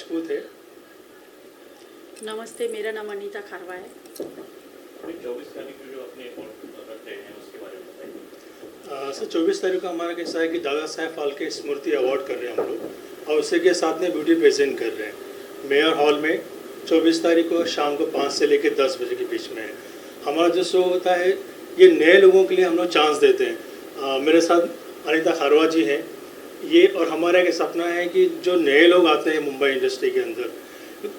राजपूत है। नमस्ते, मेरा नाम अनीता खारवा है। 24 तारीख को जो अपने अवार्ड रखते हैं उसके बारे में बताइए। सर 24 तारीख को हमारा कैसा है कि दादा साहेब फाल्के स्मृति अवार्ड कर रहे हैं हम लोग, और उसी के साथ में ब्यूटी प्रेजेंट कर रहे हैं मेयर हॉल में। 24 तारीख को शाम को 5 से लेकर 10 बजे के बीच में है। हमारा जो शो होता है ये नए लोगों के लिए हम लोग चांस देते हैं। मेरे साथ अनीता खारवा जी हैं ये, और हमारा एक सपना है कि जो नए लोग आते हैं मुंबई इंडस्ट्री के अंदर,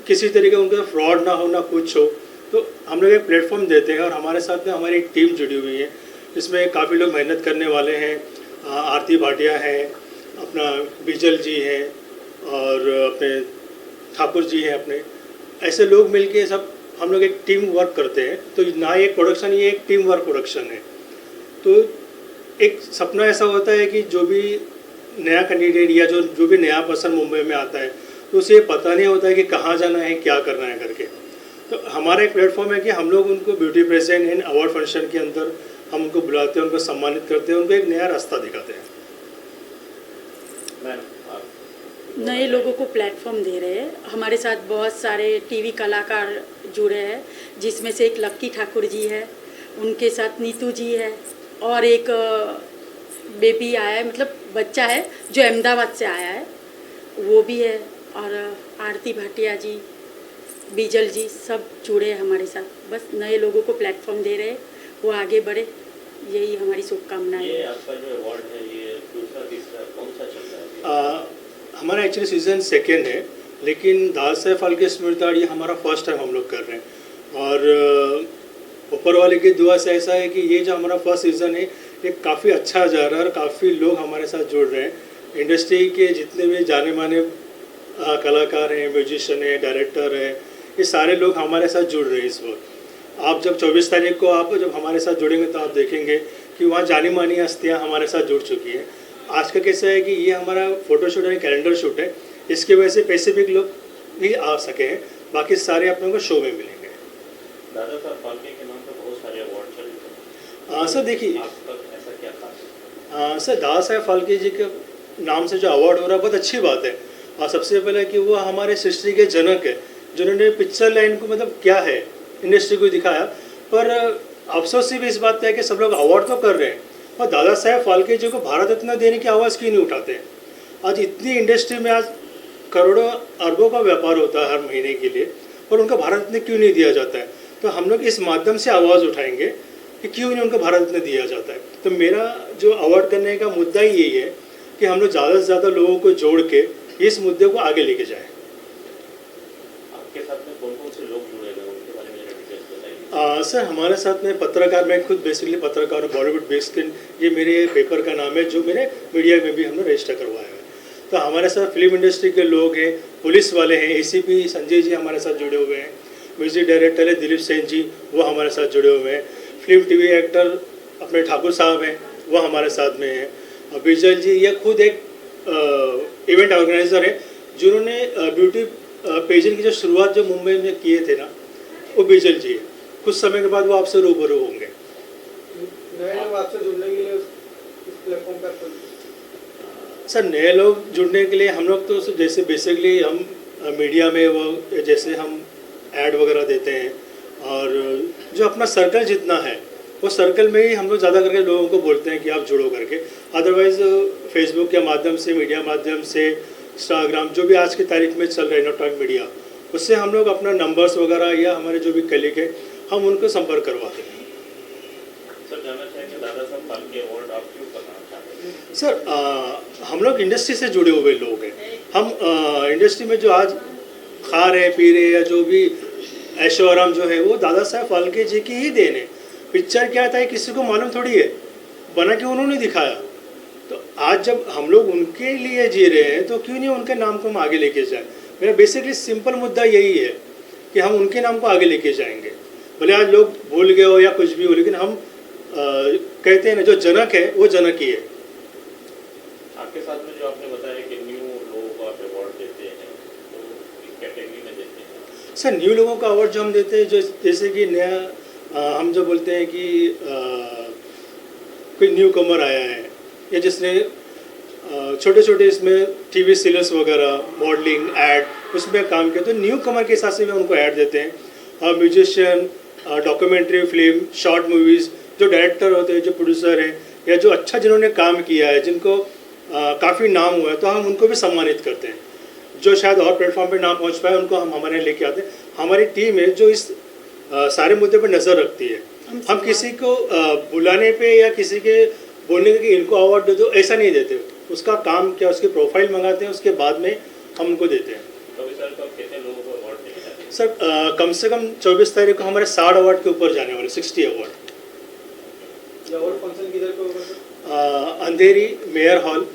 किसी तरीके उनका फ्रॉड ना हो ना कुछ हो, तो हम लोग एक प्लेटफॉर्म देते हैं। और हमारे साथ में हमारी एक टीम जुड़ी हुई है, इसमें काफ़ी लोग मेहनत करने वाले हैं। आरती भाटिया हैं, अपना बिजल जी हैं, और अपने ठाकुर जी हैं। अपने ऐसे लोग मिलके सब हम लोग एक टीम वर्क करते हैं। तो ना ये प्रोडक्शन, ये एक टीम वर्क प्रोडक्शन है। तो एक सपना ऐसा होता है कि जो भी नया कैंडिडेट या जो भी नया पर्सन मुंबई में आता है, तो उसे पता नहीं होता है कि कहाँ जाना है, क्या करना है करके। तो हमारा एक प्लेटफॉर्म है कि हम लोग उनको beauty present in award function के अंदर हम उनको बुलाते हैं, उनको सम्मानित करते हैं, उनको एक नया रास्ता दिखाते हैं। नए लोगों को प्लेटफॉर्म दे रहे हैं। हमारे साथ बहुत सारे टीवी कलाकार जुड़े हैं, जिसमें से एक लक्की ठाकुर जी है, उनके साथ नीतू जी है, और एक बेबी आया है, मतलब बच्चा है जो अहमदाबाद से आया है, वो भी है, और आरती भाटिया जी, बिजल जी, सब जुड़े हैं हमारे साथ। बस नए लोगों को प्लेटफॉर्म दे रहे हैं, वो आगे बढ़े, यही हमारी शुभकामनाएं ये है। आपका जो अवार्ड है ये दूसरा तीसरा कौन सा चल रहा है? हमारा एक्चुअली सीज़न 2 है, लेकिन दादा साहेब फाल्के स्मृति अवार्ड ये हमारा फर्स्ट टाइम हम लोग कर रहे हैं। और ऊपर वाले की दुआ से ऐसा है कि ये जो हमारा फर्स्ट सीज़न है ये काफ़ी अच्छा जा रहा है, और काफ़ी लोग हमारे साथ जुड़ रहे हैं। इंडस्ट्री के जितने भी जाने माने कलाकार हैं, म्यूजिशियन हैं, डायरेक्टर हैं, ये सारे लोग हमारे साथ जुड़ रहे हैं इस वक्त। आप जब 24 तारीख को आप जब हमारे साथ जुड़ेंगे तो आप देखेंगे कि वहाँ जानी मानी हस्तियाँ हमारे साथ जुड़ चुकी हैं। आज का कैसा है कि ये हमारा फ़ोटोशूट है, कैलेंडर शूट है, इसकी वजह से स्पेसिफिक लोग ही आ सके हैं, बाकी सारे अपने को शो में मिलेंगे। दादा साहब फाल्के के नाम पर बहुत सारे अवार्ड चले हैं। सर देखिए, आपका ऐसा क्या खास है? सर दादा साहेब फाल्के जी के नाम से जो अवार्ड हो रहा है बहुत अच्छी बात है। और सबसे पहले कि वो हमारे सृष्टि के जनक है, जिन्होंने पिक्चर लाइन को मतलब क्या है इंडस्ट्री को दिखाया। पर अफसोस से भी इस बात पे है कि सब लोग अवार्ड तो कर रहे हैं, और दादा साहेब फाल्के जी को भारत रत्न देने की आवाज़ क्यों नहीं उठाते हैं। आज इतनी इंडस्ट्री में आज करोड़ों अरबों का व्यापार होता है हर महीने के लिए, और उनको भारत रत्न क्यों नहीं दिया जाता है। तो हम लोग इस माध्यम से आवाज़ उठाएंगे कि क्यों नहीं उनको भारत रत्न दिया जाता है। तो मेरा जो अवार्ड करने का मुद्दा ही यही है कि हम लोग ज़्यादा से ज़्यादा लोगों को जोड़ के इस मुद्दे को आगे लेके जाएँ। आपके साथ में कौन कौन से लोग जुड़े हुए हैं उनके बारे में डिटेल्स बताइए। सर हमारे साथ में पत्रकार, मैं खुद बेसिकली पत्रकार हूँ, बॉलीवुड बेस्ड, ये मेरे पेपर का नाम है जो मेरे मीडिया में भी हमने रजिस्टर करवाया है। तो हमारे साथ फिल्म इंडस्ट्री के लोग हैं, पुलिस वाले हैं, एसीपी संजय जी हमारे साथ जुड़े हुए हैं, म्यूजिक डायरेक्टर है दिलीप सेन जी, वो हमारे साथ जुड़े हुए हैं, फिल्म टीवी एक्टर अपने ठाकुर साहब हैं, वो हमारे साथ में हैं, और बिजल जी ये खुद एक इवेंट ऑर्गेनाइज़र है, जिन्होंने ब्यूटी पेजेंट की जो शुरुआत जो मुंबई में किए थे ना, वो बिजल जी है। कुछ समय के बाद वो आपसे रूबरू होंगे। नए लोग आपसे जुड़ने के लिए इस प्लेटफॉर्म पर सर नए लोग जुड़ने के लिए हम लोग तो जैसे बेसिकली हम मीडिया में वो जैसे हम ऐड वगैरह देते हैं, और जो अपना सर्कल जितना है वो सर्कल में ही हम लोग ज़्यादा करके लोगों को बोलते हैं कि आप जुड़ो करके। अदरवाइज़ फेसबुक के माध्यम से, मीडिया माध्यम से, इंस्टाग्राम, जो भी आज की तारीख में चल रहा है इलेक्ट्रॉनिक मीडिया, उससे हम लोग अपना नंबर्स वगैरह या हमारे जो भी कलीग हैं हम उनको संपर्क करवाते हैं। सर जानना चाहेंगे दादा साहब फाल्के अवार्ड आप क्यों करना चाहते हैं? सर हम लोग इंडस्ट्री से जुड़े हुए लोग हैं। हम इंडस्ट्री में जो आज खा रहे पी रहे या जो भी ऐशो आराम जो है वो दादा साहब फाल्के जी की ही देन है। पिक्चर क्या था किसी को मालूम थोड़ी है, बना के उन्होंने दिखाया। तो आज जब हम लोग उनके लिए जी रहे हैं तो क्यों नहीं उनके नाम को हम आगे लेके जाएं। मेरा बेसिकली सिंपल मुद्दा यही है कि हम उनके नाम को आगे लेके जाएंगे, भले आज लोग भूल गए हो या कुछ भी हो, लेकिन हम कहते हैं ना जो जनक है वो जनक ही है। आपके साथ में जो आपने बताया कि न्यू लोगों को आप अवार्ड देते हैं, तो किस कैटेगरी में देते हैं? सर न्यू लोगों का अवार्ड जो हम देते हैं, जो जैसे कि नया हम जो बोलते हैं कि कोई न्यू कमर आया है या जिसने छोटे छोटे इसमें टीवी सीरियल्स वगैरह, मॉडलिंग, ऐड, उसमें काम किया। तो न्यू कमर के हिसाब से भी उनको ऐड देते हैं। Musician, documentary film, short movies, जो डायरेक्टर होते हैं, जो प्रोड्यूसर हैं, या जो अच्छा जिन्होंने काम किया है, जिनको काफ़ी नाम हुआ है, तो हम उनको भी सम्मानित करते हैं। जो शायद और प्लेटफॉर्म पे ना पहुंच पाए, उनको हम हमारे यहाँ लेके आते हैं। हमारी टीम है जो इस सारे मुद्दे पर नज़र रखती है। हम किसी को बुलाने पे या किसी के बोलने कि इनको अवार्ड दे दो, ऐसा नहीं देते। उसका काम क्या, उसकी प्रोफाइल मंगाते हैं, उसके बाद में हम उनको देते हैं। तो इस साल को कितने लोगों को अवार्ड देने जाते हैं? सर कम से कम 24 तारीख को हमारे 60 अवार्ड के ऊपर जाने वाले, 60 अवार्ड। ये अवार्ड फंक्शन किधर को होगा सर? अंधेरी मेयर हॉल।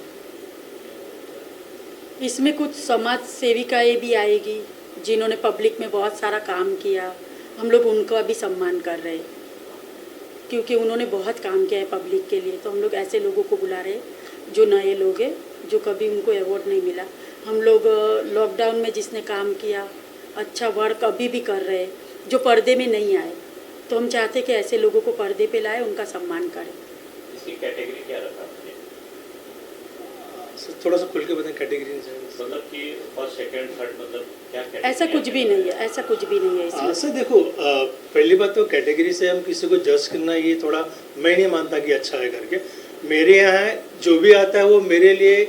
इसमें कुछ समाज सेविकाएँ भी आएगी जिन्होंने पब्लिक में बहुत सारा काम किया। हम लोग उनका भी सम्मान कर रहे हैं क्योंकि उन्होंने बहुत काम किया है पब्लिक के लिए। तो हम लोग ऐसे लोगों को बुला रहे हैं जो नए लोग हैं, जो कभी उनको अवार्ड नहीं मिला। हम लोग लॉकडाउन में जिसने काम किया, अच्छा वर्क अभी भी कर रहे हैं, जो पर्दे में नहीं आए। तो हम चाहते कि ऐसे लोगों को पर्दे पे लाए, उनका सम्मान करें। इसकी कैटेगरी क्या रखा आपने? थोड़ा सा खुल के बताएं कैटेगरी। मतलब कि फर्स्ट, सेकंड, थर्ड, मतलब क्या category ऐसा कुछ भी नहीं है, ऐसा कुछ भी नहीं है इसमें। सर देखो, पहली बात तो कैटेगरी से हम किसी को जज करना, ये थोड़ा मैं नहीं मानता कि अच्छा है करके। मेरे यहाँ जो भी आता है वो मेरे लिए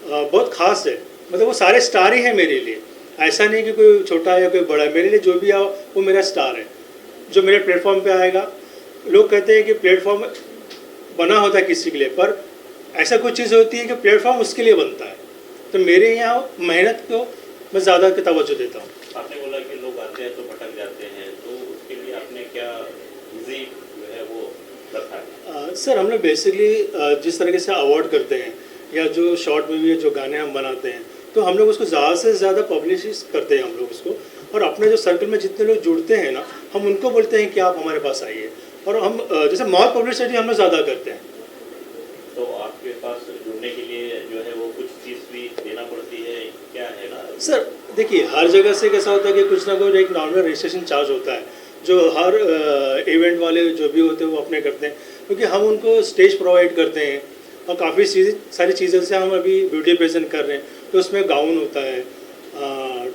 बहुत खास है। मतलब वो सारे स्टार ही हैं मेरे लिए। ऐसा नहीं कि कोई छोटा है या कोई बड़ा है। मेरे लिए जो भी आओ वो मेरा स्टार है, जो मेरे प्लेटफॉर्म पे आएगा। लोग कहते हैं कि प्लेटफॉर्म बना होता है किसी के लिए, पर ऐसा कुछ चीज़ होती है कि प्लेटफॉर्म उसके लिए बनता है। तो मेरे यहाँ मेहनत को मैं ज़्यादा तवज्जो देता हूँ। आपने बोला कि लोग आते हैं तो भटक जाते हैं, तो उसके लिए आपने क्या इजी जो है वो रखा है? सर हम लोग बेसिकली जिस तरीके से अवार्ड करते हैं या जो शॉर्ट मूवी है, जो गाने हम बनाते हैं, तो हम लोग उसको ज़्यादा से ज़्यादा पब्लिश करते हैं हम लोग उसको। और अपने जो सर्कल में जितने लोग जुड़ते हैं ना, हम उनको बोलते हैं कि आप हमारे पास आइए। और हम जैसे मॉल पब्लिसिटी हम लोग ज़्यादा करते हैं। तो आपके पास जुड़ने के लिए जो है वो कुछ चीज़ भी देना पड़ती है, क्या है ना? सर देखिए, हर जगह से कैसा होता है कि कुछ ना कुछ एक नॉर्मल रजिस्ट्रेशन चार्ज होता है, जो हर इवेंट वाले जो भी होते हैं वो अपने करते हैं, क्योंकि हम उनको स्टेज प्रोवाइड करते हैं। और काफ़ी सारी चीज़ें से हम अभी ब्यूटी प्रेजेंट कर रहे हैं, तो उसमें गाउन होता है,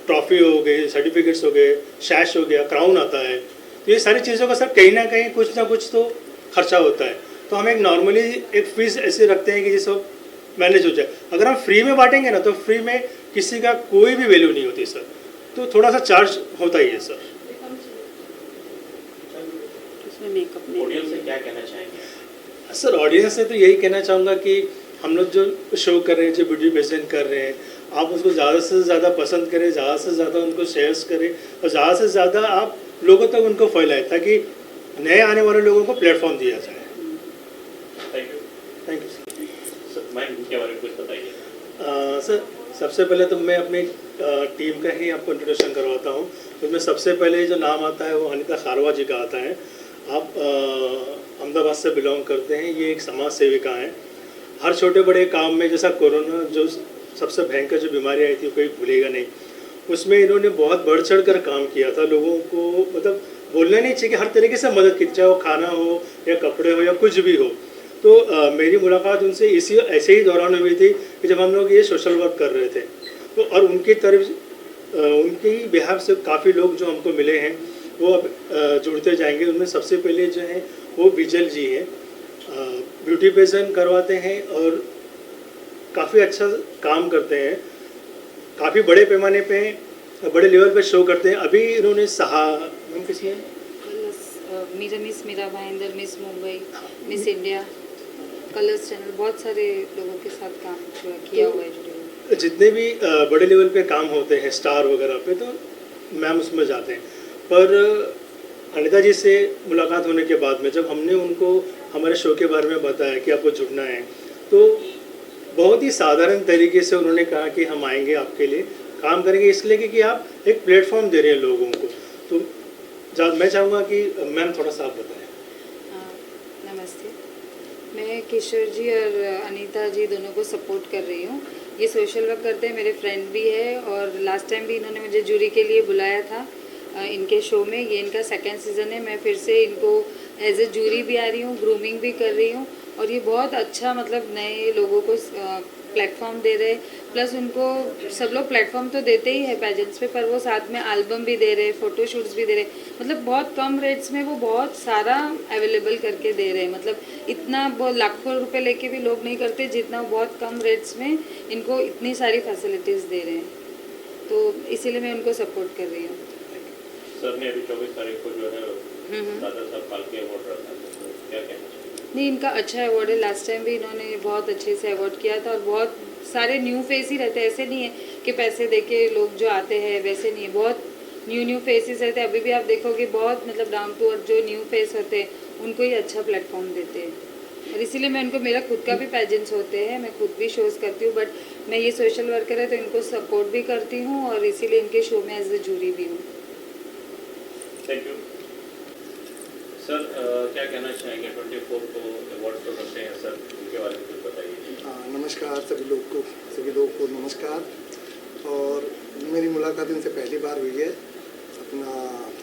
ट्रॉफी हो गई, सर्टिफिकेट्स हो गए, शैश हो गया, क्राउन आता है। तो ये सारी चीज़ों का सर कहीं ना कुछ तो खर्चा होता है। तो हम एक नॉर्मली एक फीस ऐसे रखते हैं कि जिससे मैनेज हो जाए। अगर हम फ्री में बांटेंगे ना, तो फ्री में किसी का कोई भी वैल्यू नहीं होती सर। तो थोड़ा सा चार्ज होता ही है सर। उसमें मेकअप नहीं ऑडियंस से क्या कहना चाहेंगे? सर ऑडियंस से तो यही कहना चाहूँगा कि हम लोग जो शो कर रहे हैं, जो वीडियो प्रेजेंट कर रहे हैं, आप उसको ज़्यादा से ज़्यादा पसंद करें, ज़्यादा से ज़्यादा उनको शेयर्स करें और ज़्यादा से ज़्यादा आप लोगों तक उनको फैलाएं, ताकि नए आने वाले लोगों को प्लेटफॉर्म दिया जाए। Thank you. Thank you sir, मैं इनके बारे में कुछ बताइए। सर। सबसे पहले तो मैं अपनी टीम का ही आपको इंट्रोडक्शन करवाता हूँ। उसमें सबसे पहले जो नाम आता है वो अनीता खारवा जी का आता है। आप अहमदाबाद से बिलोंग करते हैं। ये एक समाज सेविका हैं। हर छोटे बड़े काम में, जैसा कोरोना जो सबसे भयंकर जो बीमारी आई थी कोई भूलेगा नहीं, उसमें इन्होंने बहुत बढ़ चढ़ कर काम किया था। लोगों को मतलब बोलना नहीं चाहिए कि हर तरीके से मदद की, चाहे वो खाना हो या कपड़े हो या कुछ भी हो। तो मेरी मुलाकात उनसे ऐसे ही दौरान हुई थी कि जब हम लोग ये सोशल वर्क कर रहे थे। तो और उनकी तरफ उनके ही बिहार से काफ़ी लोग जो हमको मिले हैं वो अब जुड़ते जाएंगे। उनमें सबसे पहले जो हैं वो बिजल जी हैं। ब्यूटी पेजेंट करवाते हैं और काफ़ी अच्छा काम करते हैं। काफ़ी बड़े पैमाने पे, बड़े लेवल पे शो करते हैं। अभी इन्होंने किसी हैं miss Mira Bhayandar, miss Mumbai, miss India, Colors channel, बहुत सारे लोगों के साथ काम किया हुआ है, जुड़े हुए। जितने भी बड़े लेवल पे काम होते हैं स्टार वगैरह पे, तो मैम उसमें जाते हैं। पर अनीता जी से मुलाकात होने के बाद में जब हमने उनको हमारे शो के बारे में बताया कि आपको जुड़ना है, तो बहुत ही साधारण तरीके से उन्होंने कहा कि हम आएंगे, आपके लिए काम करेंगे, इसलिए कि आप एक प्लेटफॉर्म दे रहे हैं लोगों को। तो मैं चाहूँगा कि मैम थोड़ा सा आप बताएं। नमस्ते, मैं किशोर जी और अनीता जी दोनों को सपोर्ट कर रही हूँ। ये सोशल वर्क करते हैं, मेरे फ्रेंड भी है और लास्ट टाइम भी इन्होंने मुझे जूरी के लिए बुलाया था। इनके शो में। ये इनका सेकंड सीज़न है। मैं फिर से इनको एज ए जूरी भी आ रही हूँ, ग्रूमिंग भी कर रही हूँ, और ये बहुत अच्छा मतलब नए लोगों को प्लेटफॉर्म दे रहे। प्लस उनको सब लोग प्लेटफॉर्म तो देते ही है पेजेंट्स पे, पर वो साथ में एल्बम भी दे रहे, फ़ोटो शूट्स भी दे रहे। मतलब बहुत कम रेट्स में वो बहुत सारा अवेलेबल करके दे रहे हैं। मतलब इतना वो लाखों रुपए लेके भी लोग नहीं करते जितना वो बहुत कम रेट्स में इनको इतनी सारी फैसिलिटीज़ दे रहे हैं। तो इसीलिए मैं उनको सपोर्ट कर रही हूँ। सर ने अभी 24 तारीख को जो है दादा साहब फाल्के अवार्ड रखा था, तो क्या कहना चाहिए? नहीं, इनका अच्छा अवार्ड है। लास्ट टाइम भी इन्होंने बहुत अच्छे से अवार्ड किया था, और बहुत सारे न्यू फेस ही रहते हैं। ऐसे नहीं है कि पैसे दे के लोग जो आते हैं, वैसे नहीं है। बहुत न्यू फेसेस रहते हैं। अभी भी आप देखोगे बहुत मतलब डाउन टू अर्थ जो न्यू फेस होते हैं उनको ही अच्छा प्लेटफॉर्म देते हैं। और इसीलिए मैं उनको, मेरा खुद का भी पेजेंट्स होते हैं, मैं खुद भी शोज़ करती हूँ, बट मैं ये सोशल वर्कर है तो इनको सपोर्ट भी करती हूँ, और इसीलिए इनके शो में एज ए जूरी भी हूँ। Thank you sir. क्या कहना चाहेंगे 24 को अवार्ड तो रखते हैं सर, उनके बारे में कुछ बताइए। नमस्कार सभी लोगों को नमस्कार। और मेरी मुलाकात इनसे पहली बार हुई है अपना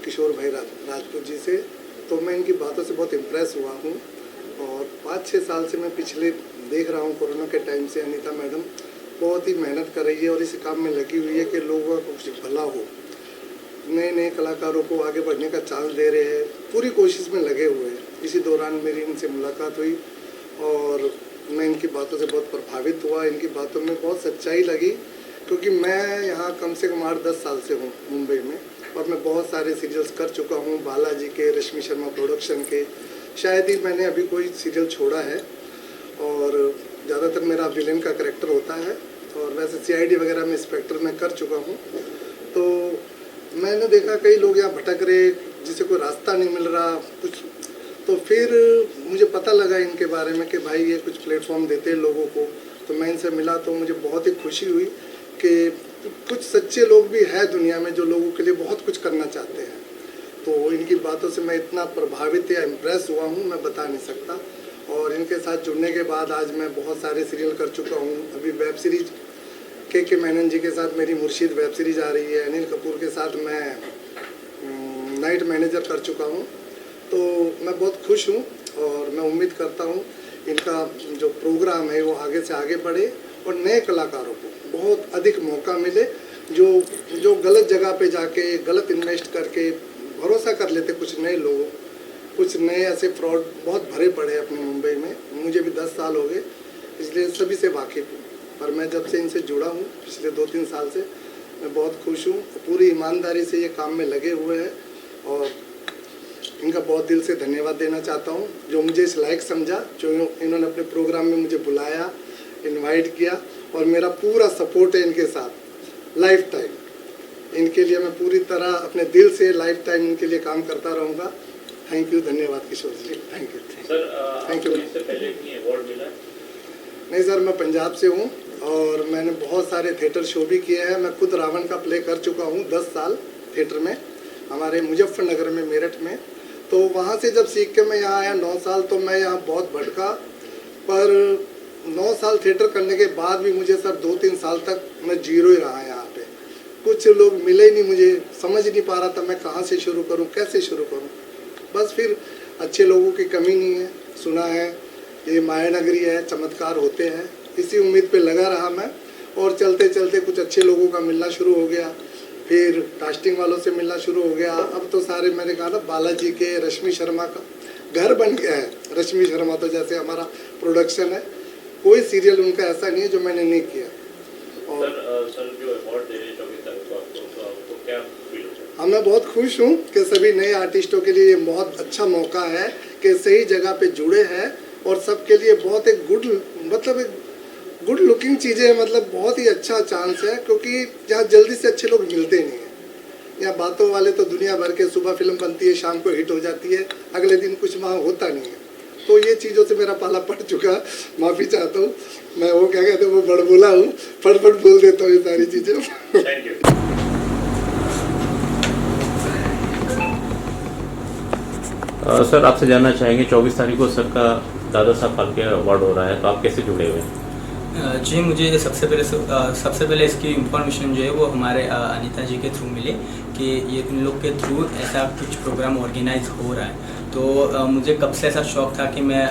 किशोर भाई राजपूत जी से, तो मैं इनकी बातों से बहुत इम्प्रेस हुआ हूँ। और 5-6 साल से मैं पिछले देख रहा हूँ, कोरोना के टाइम से अनीता मैडम बहुत ही मेहनत कर रही है और इस काम में लगी हुई है कि लोगों का कुछ भला हो, नए कलाकारों को आगे बढ़ने का चांस दे रहे हैं, पूरी कोशिश में लगे हुए हैं। इसी दौरान मेरी इनसे मुलाकात हुई और मैं इनकी बातों से बहुत प्रभावित हुआ। इनकी बातों में बहुत सच्चाई लगी, क्योंकि मैं यहाँ कम से कम 8-10 साल से हूँ मुंबई में, और मैं बहुत सारे सीरियल्स कर चुका हूँ, बालाजी के, रश्मि शर्मा प्रोडक्शन के। शायद ही मैंने अभी कोई सीरियल छोड़ा है, और ज़्यादातर मेरा विलेन का करैक्टर होता है। और वैसे CID वगैरह में इंस्पेक्टर मैं कर चुका हूँ। तो मैंने देखा कई लोग यहाँ भटक रहे, जिसे कोई रास्ता नहीं मिल रहा कुछ, तो फिर मुझे पता लगा इनके बारे में कि भाई ये कुछ प्लेटफॉर्म देते हैं लोगों को। तो मैं इनसे मिला तो मुझे बहुत ही खुशी हुई कि कुछ सच्चे लोग भी हैं दुनिया में जो लोगों के लिए बहुत कुछ करना चाहते हैं। तो इनकी बातों से मैं इतना प्रभावित या इम्प्रेस हुआ हूँ, मैं बता नहीं सकता। और इनके साथ जुड़ने के बाद आज मैं बहुत सारे सीरियल कर चुका हूँ। अभी वेब सीरीज के मेनन जी के साथ मेरी मुर्शिद वेब सीरीज आ रही है। अनिल कपूर के साथ मैं नाइट मैनेजर कर चुका हूँ। तो मैं बहुत खुश हूँ, और मैं उम्मीद करता हूँ इनका जो प्रोग्राम है वो आगे से आगे बढ़े, और नए कलाकारों को बहुत अधिक मौका मिले, जो गलत जगह पे जाके गलत इन्वेस्ट करके भरोसा कर लेते कुछ नए लोग, कुछ नए ऐसे फ्रॉड बहुत भरे पड़े अपने मुंबई में। मुझे भी 10 साल हो गए, इसलिए सभी से वाकिफ़ हूँ। पर मैं जब से इनसे जुड़ा हूँ पिछले 2-3 साल से, मैं बहुत खुश हूँ। पूरी ईमानदारी से ये काम में लगे हुए हैं, और इनका बहुत दिल से धन्यवाद देना चाहता हूँ, जो मुझे इस लायक समझा, जो इन्होंने अपने प्रोग्राम में मुझे बुलाया, इनवाइट किया, और मेरा पूरा सपोर्ट है इनके साथ लाइफ टाइम। इनके लिए मैं पूरी तरह अपने दिल से लाइफ टाइम इनके लिए काम करता रहूँगा। थैंक यू, धन्यवाद Kishor ji, thank you sir. Thank you. इससे पहले भी अवार्ड मिला? नहीं सर, मैं पंजाब से हूँ, और मैंने बहुत सारे थिएटर शो भी किए हैं। मैं खुद रावण का प्ले कर चुका हूँ 10 साल थिएटर में, हमारे मुजफ्फरनगर में, मेरठ में। तो वहाँ से जब सीख के मैं यहाँ आया 9 साल, तो मैं यहाँ बहुत भटका, पर 9 साल थिएटर करने के बाद भी मुझे सर 2-3 साल तक मैं जीरो ही रहा यहाँ पे। कुछ लोग मिले नहीं, मुझे समझ नहीं पा रहा था मैं कहाँ से शुरू करूँ, कैसे शुरू करूँ। बस फिर अच्छे लोगों की कमी नहीं है, सुना है ये माया नगरी है, चमत्कार होते हैं, इसी उम्मीद पे लगा रहा मैं। और चलते चलते कुछ अच्छे लोगों का मिलना शुरू हो गया, फिर कास्टिंग वालों से मिलना शुरू हो गया। अब तो सारे मैंने कहा ना, बालाजी के, रश्मि शर्मा का घर बन गया है। रश्मि शर्मा तो जैसे हमारा प्रोडक्शन है, कोई सीरियल उनका ऐसा नहीं है जो मैंने नहीं किया। और सर जो अवार्ड दे रहे हैं 24 तारीख को आपको, तो आपको क्या फील होता है? हाँ, मैं बहुत खुश हूँ कि सभी नए आर्टिस्टों के लिए ये बहुत अच्छा मौका है कि सही जगह पे जुड़े हैं, और सबके लिए बहुत एक गुड लुकिंग चीज़ें हैं। मतलब बहुत ही अच्छा चांस है, क्योंकि यहाँ जल्दी से अच्छे लोग मिलते नहीं हैं। यहाँ बातों वाले तो दुनिया भर के, सुबह फिल्म बनती है, शाम को हिट हो जाती है, अगले दिन कुछ वहाँ होता नहीं है। तो ये चीज़ों से मेरा पाला पड़ चुका, माफ़ी चाहता हूँ। मैं वो क्या कहते हैं, वो बड़बोला हूँ, फटफट बोल देता हूँ ये सारी चीज़ें। Thank you. सर, आपसे जानना चाहेंगे 24 तारीख को सर का दादा साहब फाल्के अवार्ड हो रहा है, तो आप कैसे जुड़े हुए हैं? जी, मुझे सबसे पहले इसकी इन्फॉर्मेशन जो है वो हमारे अनीता जी के थ्रू मिली, कि ये इन लोग के थ्रू ऐसा कुछ प्रोग्राम ऑर्गेनाइज हो रहा है। तो मुझे कब से ऐसा शौक़ था कि मैं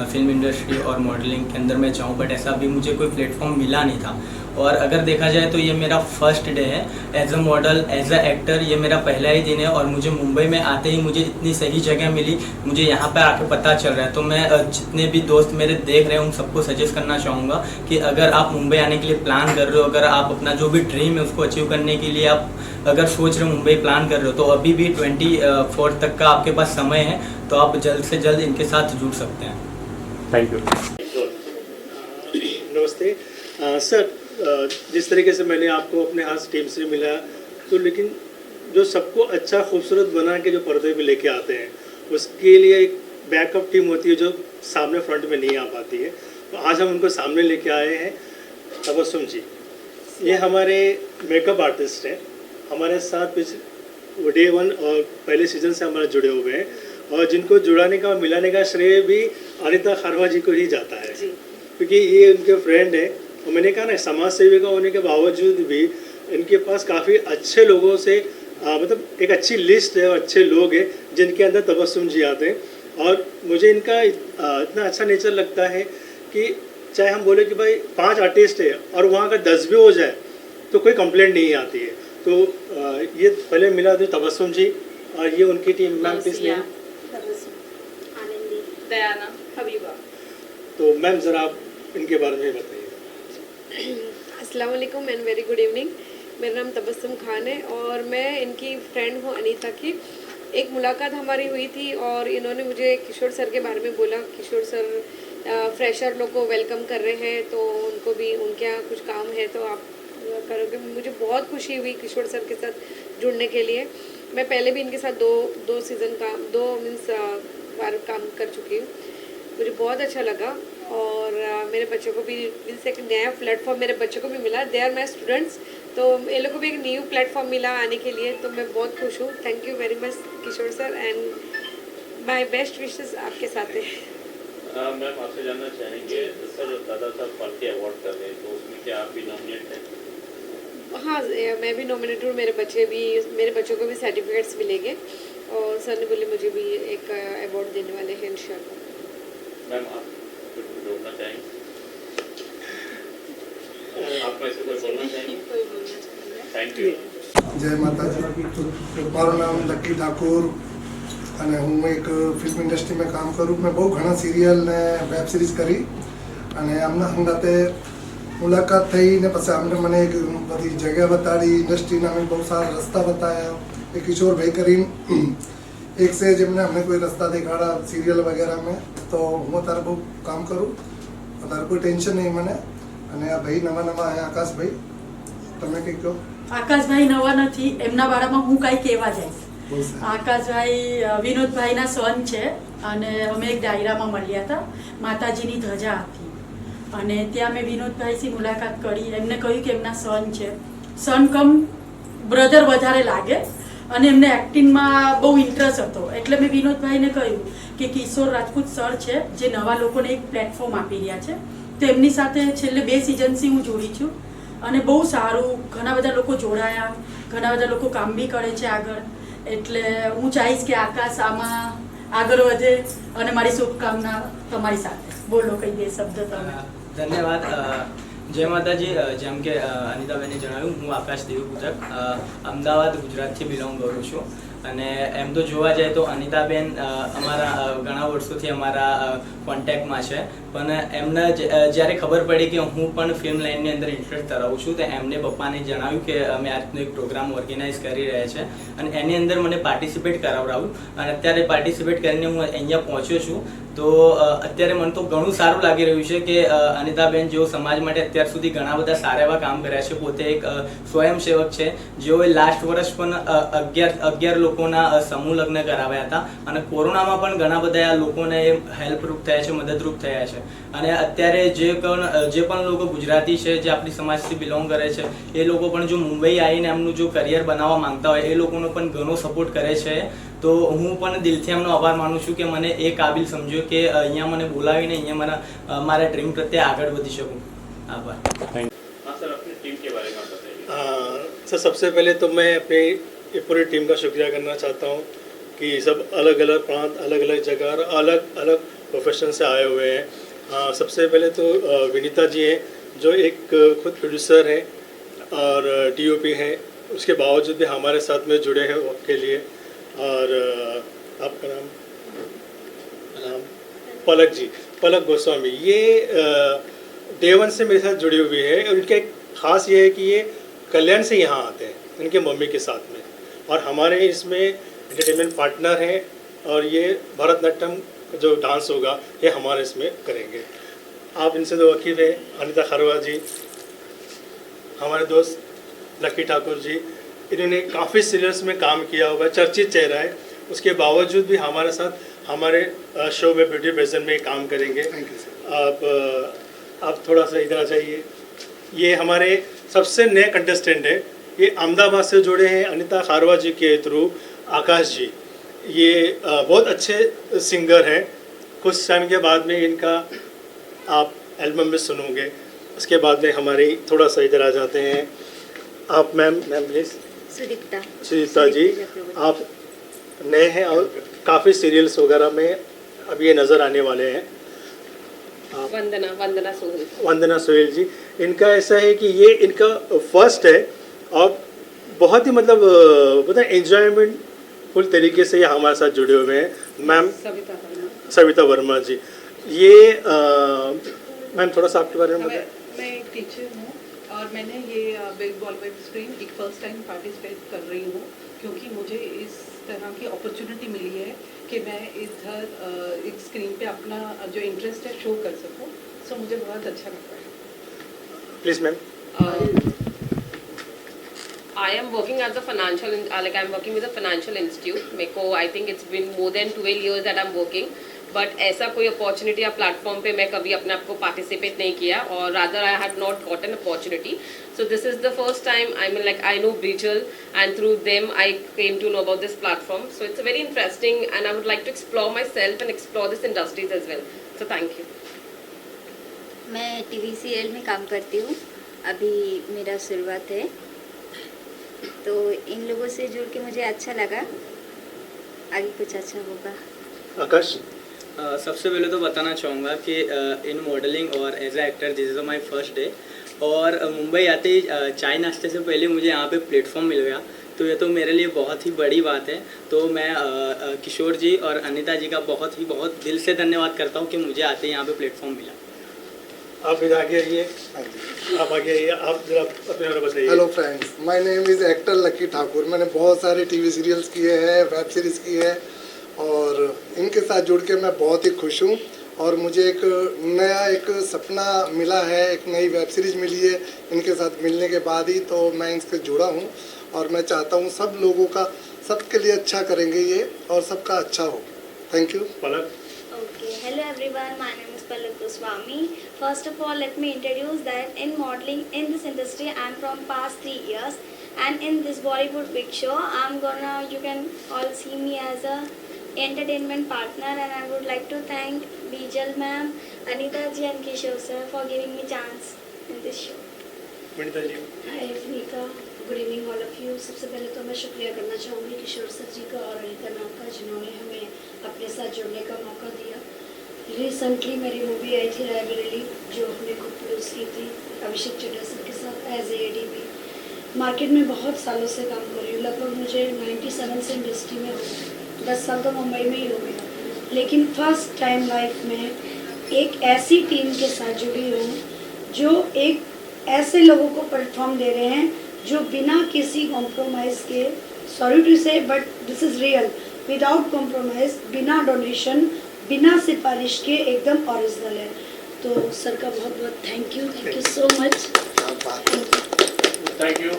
फिल्म इंडस्ट्री और मॉडलिंग के अंदर मैं जाऊँ, बट ऐसा अभी मुझे कोई प्लेटफॉर्म मिला नहीं था। और अगर देखा जाए तो ये मेरा फर्स्ट डे है as a model, as a actor. ये मेरा पहला ही दिन है और मुझे मुंबई में आते ही मुझे इतनी सही जगह मिली, मुझे यहाँ पर आके पता चल रहा है। तो मैं जितने भी दोस्त मेरे देख रहे हैं उन सबको सजेस्ट करना चाहूँगा कि अगर आप मुंबई आने के लिए प्लान कर रहे हो, अगर आप अपना जो भी ड्रीम है उसको अचीव करने के लिए आप अगर सोच रहे हो मुंबई प्लान कर रहे हो, तो अभी भी 24 तक का आपके पास समय है, तो आप जल्द से जल्द इनके साथ जुड़ सकते हैं। Thank you. नमस्ते सर, जिस तरीके से मैंने आपको अपने हाथ टीम से मिला, तो लेकिन जो सबको अच्छा खूबसूरत बना के जो पर्दे पे लेके आते हैं, उसके लिए एक बैकअप टीम होती है जो सामने फ्रंट में नहीं आ पाती है। तो आज हम उनको सामने लेके आए हैं। तबस्सुम जी, ये हमारे मेकअप आर्टिस्ट हैं, हमारे साथ डे 1 और पहले सीजन से हमारे जुड़े हुए हैं, और जिनको जुड़ाने का मिलाने का श्रेय भी अनिता खारवा जी को ही जाता है, क्योंकि ये उनके फ्रेंड है। और मैंने कहा ना, समाज सेविका होने के बावजूद भी इनके पास काफ़ी अच्छे लोगों से मतलब एक अच्छी लिस्ट है और अच्छे लोग हैं जिनके अंदर तबस्सुम जी आते हैं। और मुझे इनका इतना अच्छा नेचर लगता है कि चाहे हम बोले कि भाई 5 आर्टिस्ट है और वहाँ का 10 भी हो जाए तो कोई कंप्लेंट नहीं आती है। तो ये पहले मिला दो तबस्सुम जी और ये उनकी team. Ma'am please name. Dayana Habiba. तो मैम ज़रा आप इनके बारे में बताइए। अस्सलाम वालेकुम एंड वेरी गुड इवनिंग। मेरा नाम तबस्सुम खान है और मैं इनकी फ्रेंड हूँ अनीता की। एक मुलाकात हमारी हुई थी और इन्होंने मुझे किशोर सर के बारे में बोला। किशोर सर फ्रेशर लोग को वेलकम कर रहे हैं, तो उनको भी उनके यहाँ कुछ काम है तो आप करोगे। मुझे बहुत खुशी हुई किशोर सर के साथ जुड़ने के लिए। मैं पहले भी इनके साथ दो सीज़न काम 2 बार काम कर चुकी हूँ। मुझे बहुत अच्छा लगा और मेरे बच्चों को भी से एक नया प्लेटफॉर्म मेरे बच्चों को भी मिला। दे आर माई स्टूडेंट्स, तो इन लोगों को भी एक न्यू प्लेटफॉर्म मिला आने के लिए, तो मैं बहुत खुश हूँ। Thank you very much Kishore sir and my best wishes आपके साथ है। मैम आपसे जानना चाहेंगे, सर दादा साहब फाल्के अवार्ड कर रहे हैं, तो उसमें क्या आप भी नॉमिनेट हैं? हाँ, मैं भी नॉमिनेट हूँ। मेरे बच्चों को भी सर्टिफिकेट्स मिलेंगे और सर ने बोले मुझे भी एक अवार्ड देने वाले हैं इंशाल्लाह। मैम आप कुछ बोलना चाहेंगे? आप में से कोई बोलना चाहेंगे? Thank you. जय माता जी। મારું નામ લકી ઠાકોર અને હું એક ફિલ્મ ઇન્ડસ્ટ્રીમાં કામ કરું। મેં બહુ ઘણા સિરિયલ ને વેબ સિરીઝ કરી અને આમના હંગાતે મુલાકાત થઈ ને પછી આમને મને એક બધી જગ્યા બતાડી, ઇન્ડસ્ટ્રીના અમે બહુ સારા રસ્તા બતાવ્યા। એ કિશોરભાઈ કરીને એક છે જેમને અમને કોઈ રસ્તા દેખાડા સિરિયલ વગેરેમાં, તો હું અત્યારે બહુ કામ કરું, અત્યારે કોઈ ટેન્શન નહીં મને। અને આ ભાઈ નવા આયા આકાશભાઈ, તમે કંઈ કહો? આકાશભાઈ નવા નથી, એમના બારામાં હું કાંઈ કહેવા જઈશ। આકાશભાઈ વિનોદભાઈના સન છે અને અમે એક ડાયરામાં મળ્યા હતા, માતાજીની ધજા હતી અને ત્યાં મેં વિનોદભાઈથી મુલાકાત કરી। એમને કહ્યું કે એમના સન છે, સન કમ બ્રધર વધારે લાગે અને એમને એક્ટિંગમાં બહુ ઇન્ટરેસ્ટ હતો, એટલે મેં વિનોદભાઈને કહ્યું કે કિશોર રાજપૂત સર છે જે નવા લોકોને એક પ્લેટફોર્મ આપી રહ્યા છે, તો એમની સાથે છેલ્લે 2 સિઝનથી હું જોડી છું અને બહુ સારું, ઘણા બધા લોકો જોડાયા, ઘણા બધા લોકો કામ બી કરે છે આગળ। એટલે હું ચાહીશ કે આકાશ આમાં આગળ વધે અને મારી શુભકામના તમારી સાથે। બોલો કઈ 2 શબ્દ તમે। ધન્યવાદ। જય માતાજી। જેમ કે અનિતાબેને જણાવ્યું, હું આકાશ દેવપૂજક અમદાવાદ ગુજરાતથી બિલોંગ કરું છું અને એમ તો જોવા જાય તો અનિતાબેન અમારા ઘણા વર્ષોથી અમારા કોન્ટેક્ટમાં છે, પણ એમને જ્યારે ખબર પડી કે હું પણ ફિલ્મ લાઇનની અંદર ઇન્ટરેસ્ટ ધરાવું છું, તો એમને પપ્પાને જણાવ્યું કે અમે આ રીતનો એક પ્રોગ્રામ ઓર્ગેનાઇઝ કરી રહ્યા છે અને એની અંદર મને પાર્ટિસિપેટ કરાવડાવ્યું અને અત્યારે પાર્ટિસિપેટ કરીને હું અહીંયા પહોંચ્યો છું। તો અત્યારે મને તો ઘણું સારું લાગી રહ્યું છે કે અનિતાબેન જેઓ સમાજ માટે અત્યાર સુધી ઘણા બધા સારા એવા કામ કર્યા છે। પોતે એક સ્વયંસેવક છે, જેઓએ લાસ્ટ વર્ષ પણ 11 લોકોના સમૂહ લગ્ન કરાવ્યા હતા અને કોરોનામાં પણ ઘણા બધા લોકોને હેલ્પરૂપ થયા છે, મદદરૂપ થયા છે। અને અત્યારે જે પણ લોકો ગુજરાતી છે, જે આપણી સમાજથી બિલોંગ કરે છે, એ લોકો પણ જો મુંબઈ આવીને એમનું જો કરિયર બનાવવા માંગતા હોય, એ લોકોનો પણ ઘણો સપોર્ટ કરે છે। તો હું પણ દિલથી એમનો આભાર માનું છું કે મને એ કાબિલ સમજ્યો કે અહીંયા મને બોલાવીને અહીંયા મારા ડ્રીમ પ્રત્યે આગળ વધી શકું। આભાર। हाँ सर, अपनी टीम के बारे में बताइए। सर सबसे पहले तो मैं अपने ये पूरी टीम का शुक्रिया करना चाहता हूँ कि सब अलग अलग प्रांत, अलग अलग जगह और अलग अलग प्रोफेशन से आए हुए हैं। सबसे पहले तो विनीता जी हैं जो एक खुद प्रोड्यूसर हैं और DOP हैं, उसके बावजूद भी हमारे साथ में जुड़े हैं वक्त के लिए। और आपका नाम पलक जी, पलक गोस्वामी, ये डे वन से मेरे साथ जुड़ी हुई है। और इनका एक ख़ास ये है कि ये कल्याण से यहाँ आते हैं इनके मम्मी के साथ में, और हमारे इसमें एंटरटेनमेंट पार्टनर हैं। और ये भरतनाट्यम जो डांस होगा ये हमारे इसमें करेंगे। आप इनसे तो वाकिफ़ हैं, अनिता खरवा जी, हमारे दोस्त लक्की ठाकुर जी, इन्होंने काफ़ी सीरियल्स में काम किया हुआ है, चर्चित चेहरा है। उसके बावजूद भी हमारे साथ हमारे शो में ब्यूटी प्रेजेंट में काम करेंगे। Thank you sir. आप थोड़ा सा इधर आ जाइए। ये हमारे सबसे नए कंटेस्टेंट हैं, ये अहमदाबाद से जुड़े हैं अनिता खारवा जी के थ्रू। आकाश जी ये बहुत अच्छे सिंगर हैं। कुछ टाइम के बाद में इनका आप एल्बम में सुनोगे। उसके बाद में हमारी थोड़ा सा इधर आ जाते हैं। आप मैम प्लीज़। सुदीप्ता जी, आप नए हैं और काफ़ी सीरियल्स वगैरह में अब ये नज़र आने वाले हैं। वंदना सोहेल जी, इनका ऐसा है कि ये इनका फर्स्ट है और बहुत ही मतलब पता है एंजॉयमेंट फुल तरीके से ये हमारे साथ जुड़े हुए हैं। मैम सविता वर्मा जी, ये मैम थोड़ा सा आपके बारे में बताएं। मैं एक टीचर हूँ और मैंने ये बिग बॉल वेब स्क्रीन एक फर्स्ट टाइम पार्टिसिपेट कर रही हूँ, क्योंकि मुझे इस तरह की अपॉर्चुनिटी मिली है कि मैं इधर एक स्क्रीन पे अपना जो इंटरेस्ट है शो कर सकूँ। सो मुझे बहुत अच्छा लगता है। Please ma'am. I am working as a financial, like I'm working with a financial institute. मेरे को I think it's been more than 12 years that I'm working. But ऐसा कोई अपॉर्चुनिटी या प्लेटफॉर्म पे मैं कभी अपने आप को पार्टिसिपेट नहीं किया, और rather I have not got an opportunity. So this is the first time I mean like I know Brijal and through them I came to know about this platform. So it's very interesting and I would like to explore myself and explore this industries as well. So thank you. मैं TV serial में काम करती हूँ, अभी मेरा शुरुआत है, तो इन लोगों से जुड़ के मुझे अच्छा लगा, आगे कुछ अच्छा होगा. आकाश, सबसे पहले तो बताना चाहूँगा कि इन मॉडलिंग और as a actor this is my first day, और मुंबई आते ही चाय नाश्ते से पहले मुझे यहाँ पे प्लेटफॉर्म मिल गया, तो ये तो मेरे लिए बहुत ही बड़ी बात है. तो मैं किशोर जी और अनिता जी का बहुत दिल से धन्यवाद करता हूँ कि मुझे आते ही यहाँ पे प्लेटफॉर्म मिला. आप इधर आगे आइए, आप आगे आइए, आप जरा अपने बारे में बताइए. Hello friends, my name is actor Lucky Thakur. मैंने बहुत सारे TV सीरियल्स किए हैं, वेब सीरीज़ की है, और इनके साथ जुड़ के मैं बहुत ही खुश हूँ. और मुझे एक नया एक सपना मिला है, एक नई वेब सीरीज़ मिली है इनके साथ मिलने के बाद ही, तो मैं इनसे जुड़ा हूँ और मैं चाहता हूँ सब लोगों का, सबके लिए अच्छा करेंगे ये और सबका अच्छा हो. Thank you. Palak. Okay, hello everyone, my name is Palak Goswami. First of all, let me introduce that in modeling in this industry I am from past 3 years, and in this Bollywood big show you can all see me as a entertainment partner, and I would like to thank Bijal ma'am, Anita ji and Kishore sir for giving me chance in this show. Vineeta ji. Hi Vineeta, good evening all of you. सबसे पहले तो मैं शुक्रिया करना चाहूँगी किशोर sir जी का और Anita ma'am का, जिन्होंने हमें अपने साथ जुड़ने का मौका दिया. रिसेंटली मेरी मूवी आई थी लाइब्रेरी, जो हमने खुद प्रोड्यूस की थी अभिषेक चड्ढा सर के साथ एज ए ADP. मार्केट में बहुत सालों से काम कर रही हूँ, लगभग मुझे 97 से इंडस्ट्री में हो 10 साल तो मुंबई में ही हो गया, लेकिन फर्स्ट टाइम लाइफ में एक ऐसी टीम के साथ जुड़ी हूँ जो एक ऐसे लोगों को प्लेटफॉर्म दे रहे हैं जो बिना किसी कॉम्प्रोमाइज़ के, सॉरी टू से but this is real, without compromise, बिना डोनेशन, बिना सिफारिश के एकदम ओरिजिनल है. तो सर का बहुत बहुत thank you so much. Thank you.